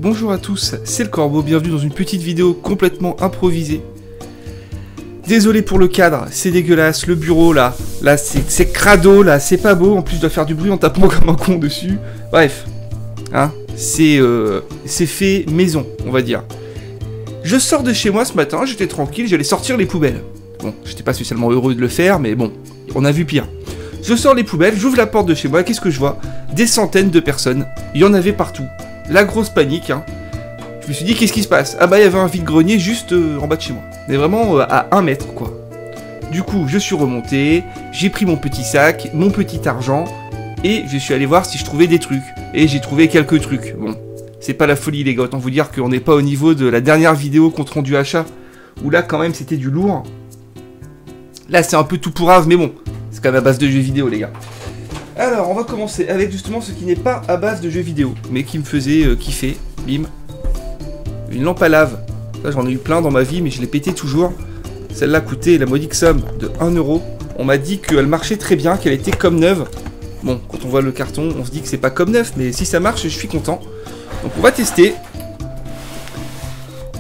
bonjour à tous, c'est le Corbeau, bienvenue dans une petite vidéo complètement improvisée. Désolé pour le cadre, c'est dégueulasse, le bureau là c'est crado là, c'est pas beau, en plus je dois faire du bruit en tapant comme un con dessus. Bref, hein, c'est fait maison, on va dire. Je sors de chez moi ce matin, j'étais tranquille, j'allais sortir les poubelles. Bon, j'étais pas spécialement heureux de le faire, mais bon, on a vu pire. Je sors les poubelles, j'ouvre la porte de chez moi, qu'est-ce que je vois? Des centaines de personnes, il y en avait partout. La grosse panique, hein. Je me suis dit, qu'est-ce qui se passe? Ah bah, il y avait un vide-grenier juste en bas de chez moi. Mais vraiment à 1 mètre, quoi. Du coup, je suis remonté, j'ai pris mon petit sac, mon petit argent, et je suis allé voir si je trouvais des trucs. Et j'ai trouvé quelques trucs. Bon, c'est pas la folie, les gars, autant vous dire qu'on n'est pas au niveau de la dernière vidéo compte rendu achat, où là, quand même, c'était du lourd. Là, c'est un peu tout pourrave, mais bon, c'est quand même à base de jeux vidéo, les gars. Alors, on va commencer avec justement ce qui n'est pas à base de jeux vidéo, mais qui me faisait kiffer. Bim. Une lampe à lave. Ça, j'en ai eu plein dans ma vie, mais je l'ai pété toujours. Celle-là coûtait la modique somme de 1 €. On m'a dit qu'elle marchait très bien, qu'elle était comme neuve. Bon, quand on voit le carton, on se dit que c'est pas comme neuf, mais si ça marche, je suis content. Donc on va tester.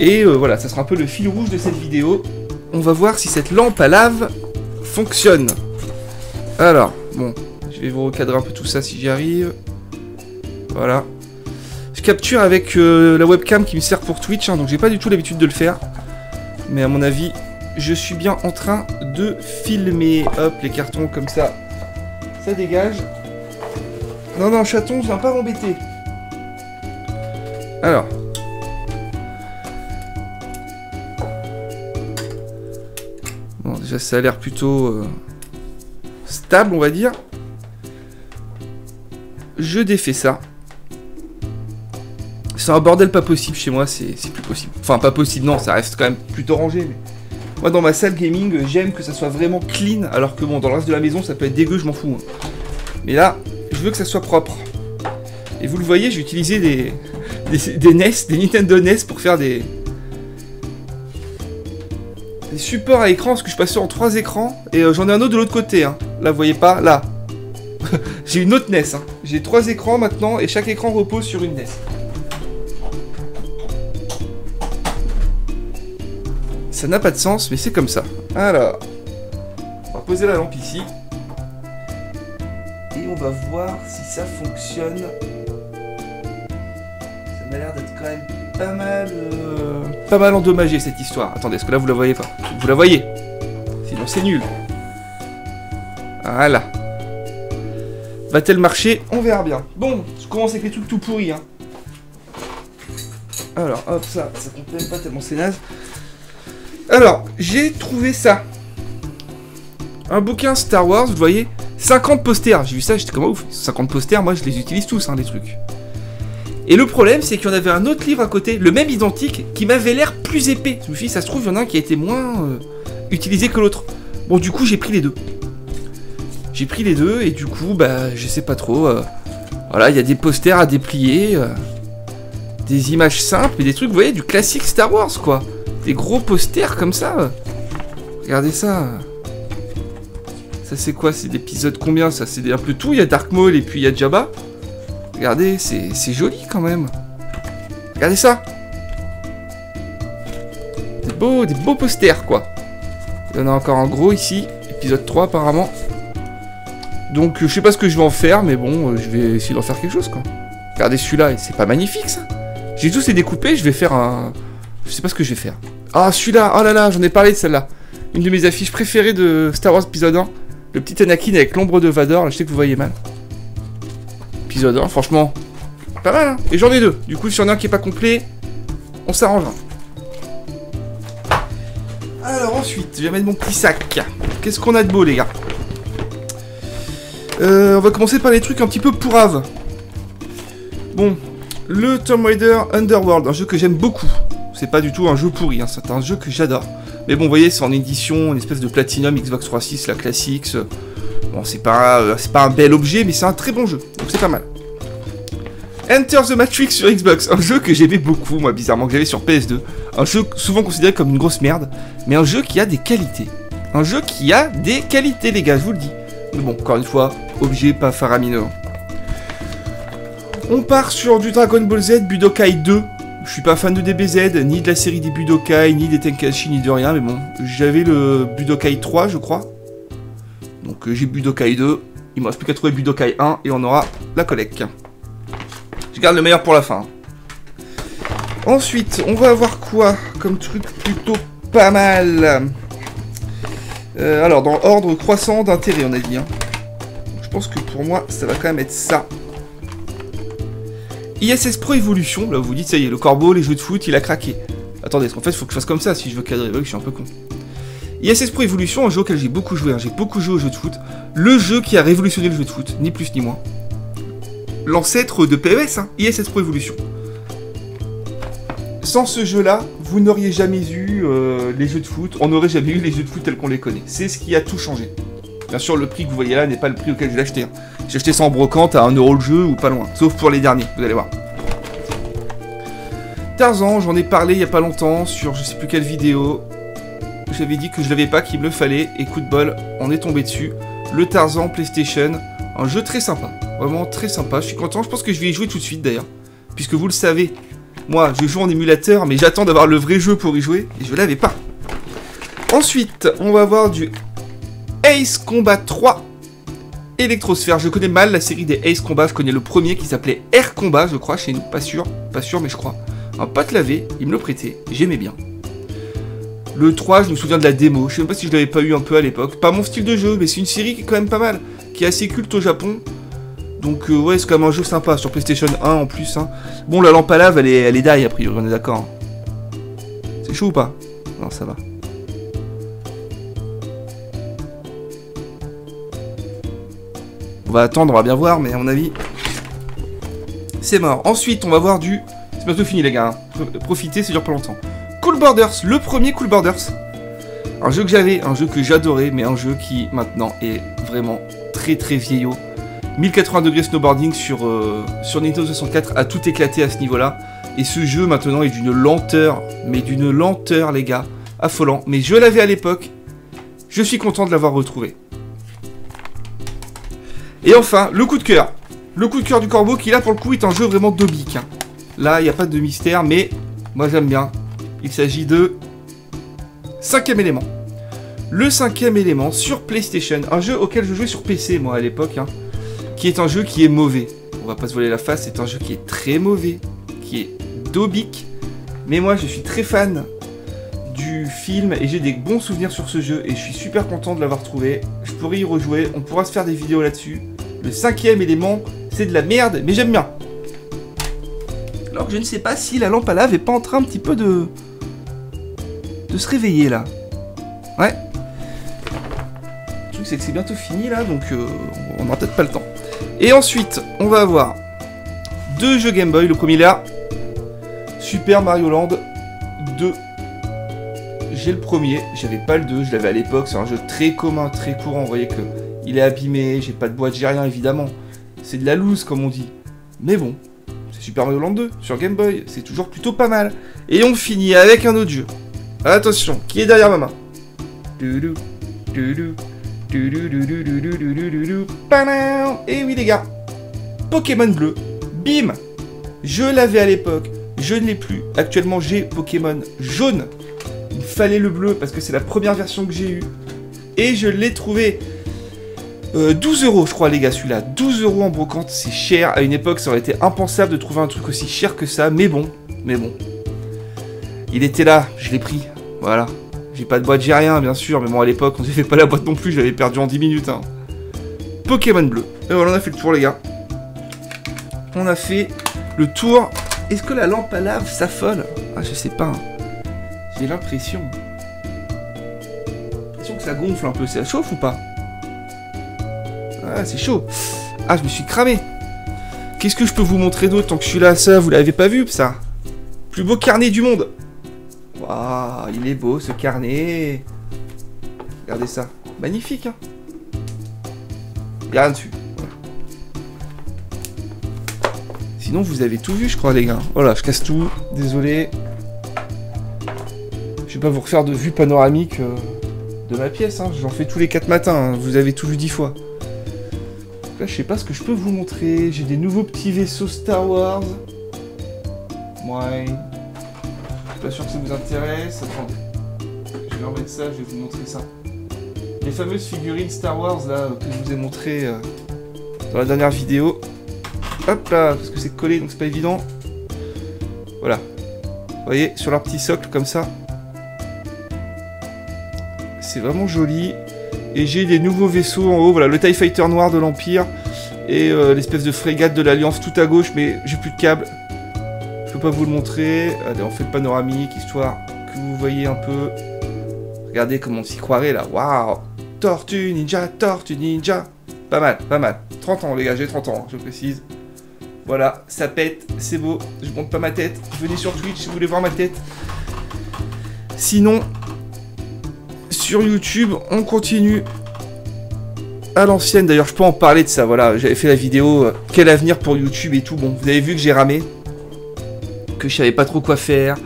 Et voilà, ça sera un peu le fil rouge de cette vidéo. On va voir si cette lampe à lave fonctionne. Alors, bon, je vais vous recadrer un peu tout ça si j'y arrive. Voilà. Je capture avec la webcam qui me sert pour Twitch, hein, donc j'ai pas du tout l'habitude de le faire. Mais à mon avis, je suis bien en train de filmer. Hop, les cartons comme ça, ça dégage. Non, non, chaton, je viens pas m'embêter. Alors. Bon, déjà ça a l'air plutôt stable, on va dire. Je défais ça. C'est un bordel pas possible chez moi, c'est plus possible. Enfin, pas possible, non, ça reste quand même plutôt rangé. Mais... moi, dans ma salle gaming, j'aime que ça soit vraiment clean, alors que bon, dans le reste de la maison, ça peut être dégueu, je m'en fous. Hein. Mais là, je veux que ça soit propre. Et vous le voyez, j'ai utilisé des NES, des Nintendo NES pour faire des supports à écran, parce que je passais en 3 écrans, et j'en ai un autre de l'autre côté. Hein. Là, vous voyez pas, là. J'ai une autre NES. Hein. J'ai 3 écrans maintenant, et chaque écran repose sur une NES. Ça n'a pas de sens, mais c'est comme ça. Alors, on va poser la lampe ici. Et on va voir si ça fonctionne. Ça m'a l'air d'être quand même pas mal endommagé cette histoire. Attendez, est-ce que là vous la voyez pas? Vous la voyez? Sinon c'est nul. Voilà. Va-t-elle marcher? On verra bien. Bon, je commence avec les trucs tout pourris. Hein. Alors, hop, ça complète pas tellement c'est naze. Alors, j'ai trouvé ça. Un bouquin Star Wars, vous voyez, 50 posters. J'ai vu ça, j'étais comme ouf. 50 posters, moi je les utilise tous, hein, les trucs. Et le problème, c'est qu'il y en avait un autre livre à côté, le même identique, qui m'avait l'air plus épais. Je me suis dit, ça se trouve, il y en a un qui a été moins utilisé que l'autre. Bon, du coup, j'ai pris les deux. J'ai pris les deux, et du coup, bah, je sais pas trop. Voilà, il y a des posters à déplier, des images simples, et des trucs, vous voyez, du classique Star Wars, quoi. Des gros posters comme ça. Regardez ça. Ça c'est quoi? C'est l'épisode combien ça? C'est un peu tout. Il y a Dark Maul et puis il y a Jabba. Regardez, c'est joli quand même. Regardez ça. Des beaux posters quoi. Il y en a encore un gros ici. Épisode 3 apparemment. Donc je sais pas ce que je vais en faire. Mais bon, je vais essayer d'en faire quelque chose quoi. Regardez celui-là. C'est pas magnifique ça? J'ai tous les découpés. Je vais faire un... je sais pas ce que je vais faire. Ah, celui-là, oh là là, j'en ai parlé de celle-là. Une de mes affiches préférées de Star Wars épisode 1. Le petit Anakin avec l'ombre de Vador, là, je sais que vous voyez mal. Épisode 1, franchement, pas mal, hein. Et j'en ai 2. Du coup, si y en a un qui est pas complet, on s'arrangera. Alors ensuite, je vais mettre mon petit sac. Qu'est-ce qu'on a de beau, les gars? On va commencer par les trucs un petit peu pourraves. Bon, le Tomb Raider Underworld, un jeu que j'aime beaucoup. C'est pas du tout un jeu pourri, hein, c'est un jeu que j'adore. Mais bon, vous voyez, c'est en édition, une espèce de Platinum Xbox 360, la classique. Bon, c'est pas un bel objet, mais c'est un très bon jeu, donc c'est pas mal. Enter the Matrix sur Xbox, un jeu que j'aimais beaucoup, moi, bizarrement, que j'avais sur PS2. Un jeu souvent considéré comme une grosse merde, mais un jeu qui a des qualités. Un jeu qui a des qualités, les gars, je vous le dis. Mais bon, encore une fois, objet pas faramineux. On part sur du Dragon Ball Z Budokai 2. Je suis pas fan de DBZ, ni de la série des Budokai, ni des Tenkaichi, ni de rien, mais bon, j'avais le Budokai 3, je crois. Donc j'ai Budokai 2, il me reste plus qu'à trouver Budokai 1, et on aura la collecte. Je garde le meilleur pour la fin. Ensuite, on va avoir quoi comme truc plutôt pas mal. Alors, dans ordre croissant d'intérêt, on a dit. Hein. Je pense que pour moi, ça va quand même être ça. ISS Pro Evolution, là vous vous dites, ça y est, le corbeau, les jeux de foot, il a craqué. Attendez, parce qu'en fait, il faut que je fasse comme ça si je veux cadrer. Je suis un peu con. ISS Pro Evolution, un jeu auquel j'ai beaucoup joué. Hein. J'ai beaucoup joué aux jeux de foot. Le jeu qui a révolutionné le jeu de foot, ni plus ni moins. L'ancêtre de PES, hein, ISS Pro Evolution. Sans ce jeu-là, vous n'auriez jamais eu les jeux de foot. On n'aurait jamais eu les jeux de foot tels qu'on les connaît. C'est ce qui a tout changé. Bien sûr, le prix que vous voyez là n'est pas le prix auquel je l'ai acheté. Hein. J'ai acheté ça en brocante à 1 € le jeu ou pas loin. Sauf pour les derniers, vous allez voir. Tarzan, j'en ai parlé il y a pas longtemps sur je sais plus quelle vidéo. J'avais dit que je l'avais pas, qu'il me le fallait. Et coup de bol, on est tombé dessus. Le Tarzan PlayStation. Un jeu très sympa. Vraiment très sympa. Je suis content. Je pense que je vais y jouer tout de suite d'ailleurs. Puisque vous le savez, moi je joue en émulateur, mais j'attends d'avoir le vrai jeu pour y jouer. Et je l'avais pas. Ensuite, on va avoir du Ace Combat 3 Electrosphère. Je connais mal la série des Ace Combat. Je connais le premier qui s'appelait Air Combat, je crois, chez nous. Pas sûr, mais je crois. Un pote l'avait, il me le prêtait. J'aimais bien. Le 3, je me souviens de la démo. Je sais même pas si je l'avais pas eu un peu à l'époque. Pas mon style de jeu, mais c'est une série qui est quand même pas mal. Qui est assez culte au Japon. Donc, ouais, c'est quand même un jeu sympa. Sur PlayStation 1 en plus. Hein. Bon, la lampe à lave, elle est die a priori, on est d'accord. C'est chaud ou pas? Non, ça va. On va attendre, on va bien voir, mais à mon avis, c'est mort. Ensuite, on va voir du... C'est bientôt fini, les gars. Hein. Profitez, ça dure pas longtemps. Cool Borders, le premier Cool Borders. Un jeu que j'avais, un jeu que j'adorais, mais un jeu qui, maintenant, est vraiment très très vieillot. 1080 degrés snowboarding sur Nintendo 64 a tout éclaté à ce niveau-là. Et ce jeu, maintenant, est d'une lenteur, mais d'une lenteur, les gars, affolant. Mais je l'avais à l'époque. Je suis content de l'avoir retrouvé. Et enfin, le coup de cœur. Le coup de cœur du corbeau qui, là, pour le coup, est un jeu vraiment dobique. Hein. Là, il n'y a pas de mystère, mais moi, j'aime bien. Il s'agit de 5e élément. Le 5e élément sur PlayStation. Un jeu auquel je jouais sur PC, moi, à l'époque. Hein, qui est un jeu qui est mauvais. On va pas se voiler la face, c'est un jeu qui est très mauvais. Qui est dobique. Mais moi, je suis très fan du film et j'ai des bons souvenirs sur ce jeu. Et je suis super content de l'avoir trouvé. Je pourrais y rejouer. On pourra se faire des vidéos là-dessus. Le 5e élément, c'est de la merde, mais j'aime bien. Alors que je ne sais pas si la lampe à lave est pas en train un petit peu de se réveiller là. Ouais. Le truc c'est que c'est bientôt fini là, donc on n'aura peut-être pas le temps. Et ensuite, on va avoir 2 jeux Game Boy. Le premier là, Super Mario Land 2. J'ai le premier, j'avais pas le 2, je l'avais à l'époque. C'est un jeu très commun, très courant. Vous voyez que il est abîmé, j'ai pas de boîte, j'ai rien évidemment. C'est de la loose comme on dit. Mais bon. Super Mario Land 2 sur Game Boy, c'est toujours plutôt pas mal. Et on finit avec un autre jeu. Attention, qui est derrière ma main? Et oui les gars, Pokémon bleu, bim. Je l'avais à l'époque, je ne l'ai plus. Actuellement j'ai Pokémon jaune. Il fallait le bleu parce que c'est la première version que j'ai eue. Et je l'ai trouvé 12 € je crois les gars, celui-là. 12 € en brocante, c'est cher. À une époque, ça aurait été impensable de trouver un truc aussi cher que ça. Mais bon. Il était là, je l'ai pris. Voilà. J'ai pas de boîte, j'ai rien, bien sûr. Mais bon, à l'époque, on s'est fait pas la boîte non plus. Je l'avais perdu en 10 minutes. Hein. Pokémon bleu. Et voilà, on a fait le tour, les gars. On a fait le tour. Est-ce que la lampe à lave s'affole? Ah, je sais pas. Hein. J'ai l'impression. Que ça gonfle un peu. Ça chauffe ou pas? Ah, c'est chaud. Ah, je me suis cramé. Qu'est-ce que je peux vous montrer d'autre tant que je suis là? Ça, vous l'avez pas vu, ça? Plus beau carnet du monde. Waouh, il est beau, ce carnet. Regardez ça. Magnifique, hein. Y'a rien dessus. Voilà. Sinon, vous avez tout vu, je crois, les gars. Voilà, je casse tout. Désolé. Je vais pas vous refaire de vue panoramique de ma pièce, hein. J'en fais tous les 4 matins. Hein. Vous avez tout vu 10 fois. Là, je sais pas ce que je peux vous montrer. J'ai des nouveaux petits vaisseaux Star Wars. Ouais. Je suis pas sûr que ça vous intéresse. Attendez. Je vais remettre ça, je vais vous montrer ça. Les fameuses figurines Star Wars là que je vous ai montré dans la dernière vidéo. Hop là, parce que c'est collé donc c'est pas évident. Voilà. Vous voyez, sur leur petit socle comme ça. C'est vraiment joli. Et j'ai des nouveaux vaisseaux en haut. Voilà, le TIE Fighter noir de l'Empire. Et l'espèce de frégate de l'Alliance tout à gauche, mais j'ai plus de câble. Je peux pas vous le montrer. Allez, on fait le panoramique, histoire que vous voyez un peu. Regardez comment on s'y croirait là. Waouh! Tortue Ninja, Tortue Ninja. Pas mal, pas mal. 30 ans les gars, j'ai 30 ans, je précise. Voilà, ça pète, c'est beau. Je monte pas ma tête. Venez sur Twitch si vous voulez voir ma tête. Sinon, sur YouTube, on continue à l'ancienne. D'ailleurs, je peux en parler de ça. Voilà, j'avais fait la vidéo quel avenir pour YouTube et tout. Bon, vous avez vu que j'ai ramé, que je savais pas trop quoi faire.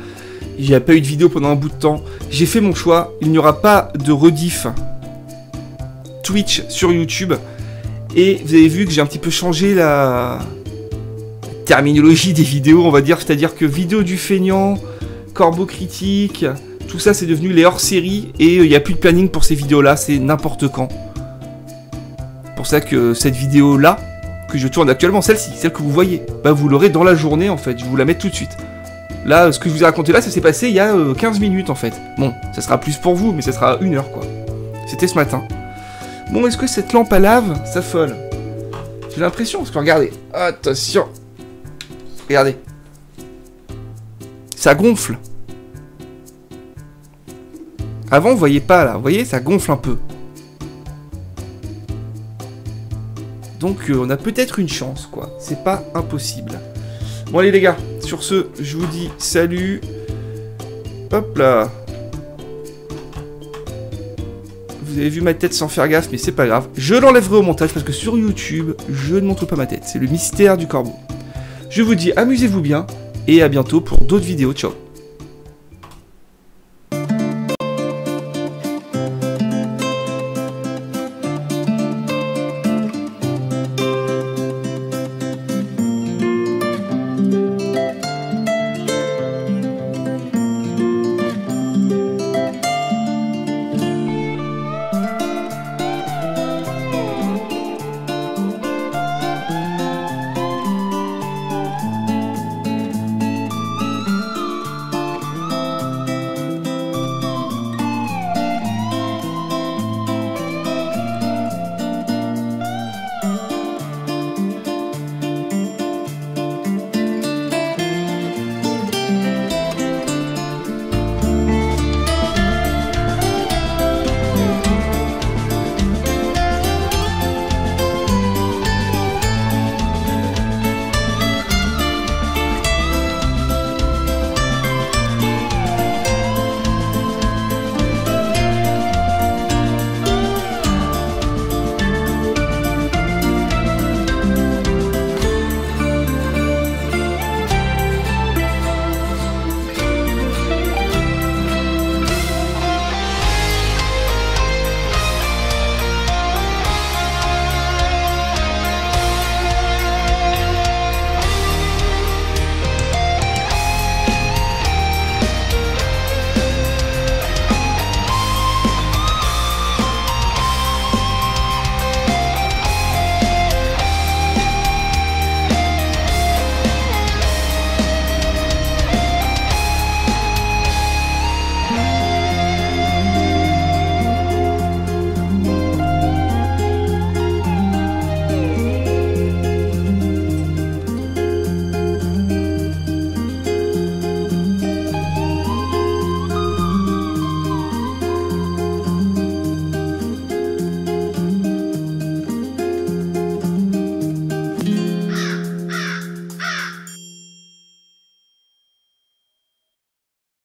Il n'y a pas eu de vidéo pendant un bout de temps. J'ai fait mon choix. Il n'y aura pas de rediff Twitch sur YouTube. Et vous avez vu que j'ai un petit peu changé la terminologie des vidéos, on va dire. C'est-à-dire que vidéo du feignant, corbeau critique, tout ça c'est devenu les hors-séries. Et il n'y a plus de planning pour ces vidéos-là. C'est n'importe quand. C'est pour ça que cette vidéo-là, que je tourne actuellement, celle-ci, celle que vous voyez, bah vous l'aurez dans la journée en fait. Je vous la mets tout de suite. Là, ce que je vous ai raconté là, ça s'est passé il y a 15 minutes en fait. Bon, ça sera plus pour vous, mais ça sera 1 heure quoi. C'était ce matin. Bon, est-ce que cette lampe à lave s'affole? J'ai l'impression, parce que regardez, attention. Regardez. Ça gonfle. Avant, vous voyez pas là, vous voyez, ça gonfle un peu. Donc, on a peut-être une chance quoi. C'est pas impossible. Bon allez les gars, sur ce, je vous dis salut. Hop là. Vous avez vu ma tête sans faire gaffe, mais c'est pas grave. Je l'enlèverai au montage parce que sur YouTube, je ne montre pas ma tête. C'est le mystère du corbeau. Je vous dis amusez-vous bien et à bientôt pour d'autres vidéos. Ciao.